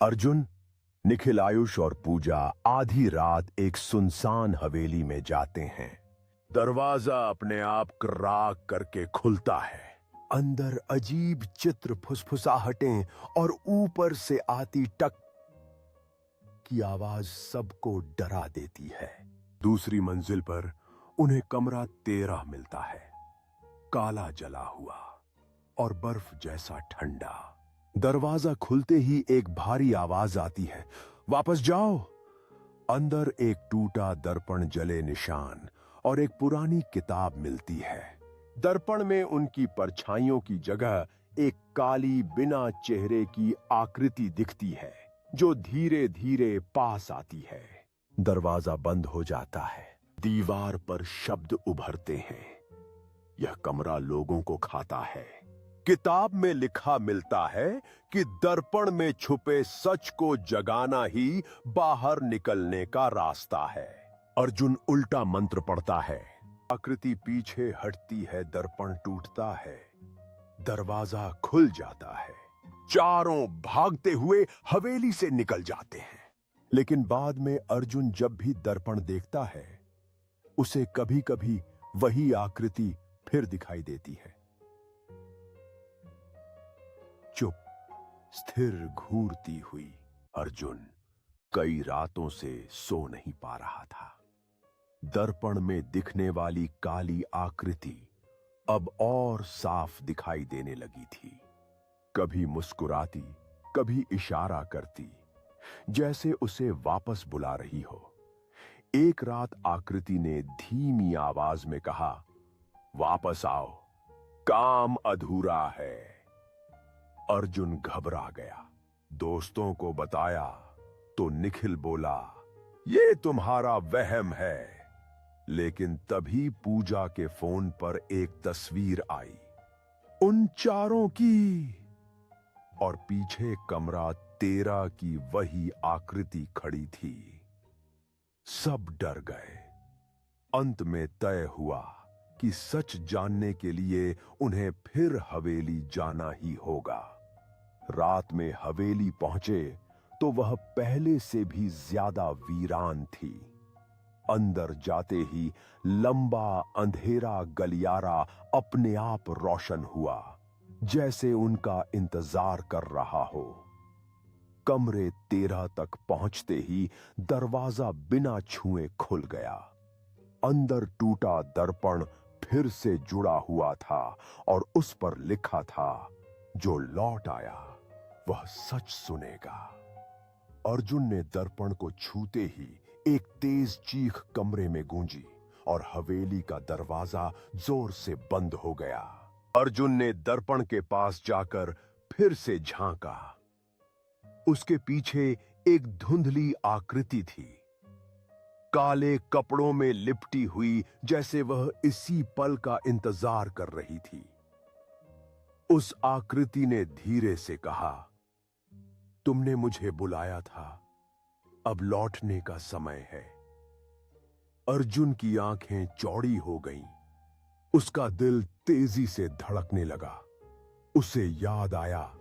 अर्जुन, निखिल, आयुष और पूजा आधी रात एक सुनसान हवेली में जाते हैं। दरवाजा अपने आप कराक करके खुलता है। अंदर अजीब चित्र, फुसफुसाहटें और ऊपर से आती टक की आवाज सबको डरा देती है। दूसरी मंजिल पर उन्हें कमरा 13 मिलता है, काला जला हुआ और बर्फ जैसा ठंडा। दरवाजा खुलते ही एक भारी आवाज आती है, वापस जाओ। अंदर एक टूटा दर्पण, जले निशान और एक पुरानी किताब मिलती है। दर्पण में उनकी परछाइयों की जगह एक काली, बिना चेहरे की आकृति दिखती है जो धीरे धीरे पास आती है। दरवाजा बंद हो जाता है। दीवार पर शब्द उभरते हैं, यह कमरा लोगों को खाता है। किताब में लिखा मिलता है कि दर्पण में छुपे सच को जगाना ही बाहर निकलने का रास्ता है। अर्जुन उल्टा मंत्र पढ़ता है, आकृति पीछे हटती है, दर्पण टूटता है, दरवाजा खुल जाता है। चारों भागते हुए हवेली से निकल जाते हैं। लेकिन बाद में अर्जुन जब भी दर्पण देखता है, उसे कभी कभी वही आकृति फिर दिखाई देती है। चुप, स्थिर, घूरती हुई। अर्जुन कई रातों से सो नहीं पा रहा था। दर्पण में दिखने वाली काली आकृति अब और साफ दिखाई देने लगी थी। कभी मुस्कुराती, कभी इशारा करती, जैसे उसे वापस बुला रही हो। एक रात आकृति ने धीमी आवाज में कहा, वापस आओ, काम अधूरा है। अर्जुन घबरा गया। दोस्तों को बताया तो निखिल बोला, ये तुम्हारा वहम है। लेकिन तभी पूजा के फोन पर एक तस्वीर आई, उन चारों की, और पीछे कमरा 13 की वही आकृति खड़ी थी। सब डर गए। अंत में तय हुआ कि सच जानने के लिए उन्हें फिर हवेली जाना ही होगा। रात में हवेली पहुंचे तो वह पहले से भी ज्यादा वीरान थी। अंदर जाते ही लंबा अंधेरा गलियारा अपने आप रोशन हुआ, जैसे उनका इंतजार कर रहा हो। कमरे 13 तक पहुंचते ही दरवाजा बिना छुए खुल गया। अंदर टूटा दर्पण फिर से जुड़ा हुआ था और उस पर लिखा था, जो लौट आया वह सच सुनेगा। अर्जुन ने दर्पण को छूते ही एक तेज चीख कमरे में गूंजी और हवेली का दरवाजा जोर से बंद हो गया। अर्जुन ने दर्पण के पास जाकर फिर से झांका। उसके पीछे एक धुंधली आकृति थी, काले कपड़ों में लिपटी हुई, जैसे वह इसी पल का इंतजार कर रही थी। उस आकृति ने धीरे से कहा, तुमने मुझे बुलाया था, अब लौटने का समय है। अर्जुन की आंखें चौड़ी हो गईं। उसका दिल तेजी से धड़कने लगा। उसे याद आया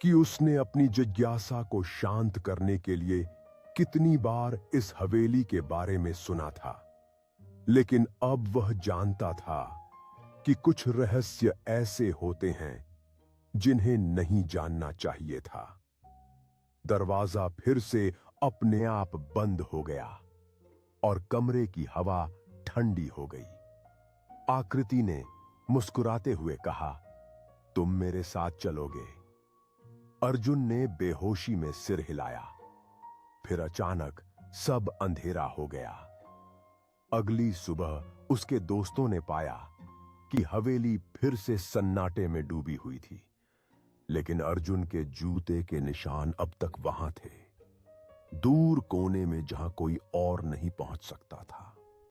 कि उसने अपनी जिज्ञासा को शांत करने के लिए कितनी बार इस हवेली के बारे में सुना था। लेकिन अब वह जानता था कि कुछ रहस्य ऐसे होते हैं जिन्हें नहीं जानना चाहिए था। दरवाजा फिर से अपने आप बंद हो गया और कमरे की हवा ठंडी हो गई। आकृति ने मुस्कुराते हुए कहा, तुम मेरे साथ चलोगे? अर्जुन ने बेहोशी में सिर हिलाया। फिर अचानक सब अंधेरा हो गया। अगली सुबह उसके दोस्तों ने पाया कि हवेली फिर से सन्नाटे में डूबी हुई थी, लेकिन अर्जुन के जूते के निशान अब तक वहां थे, दूर कोने में जहां कोई और नहीं पहुंच सकता था।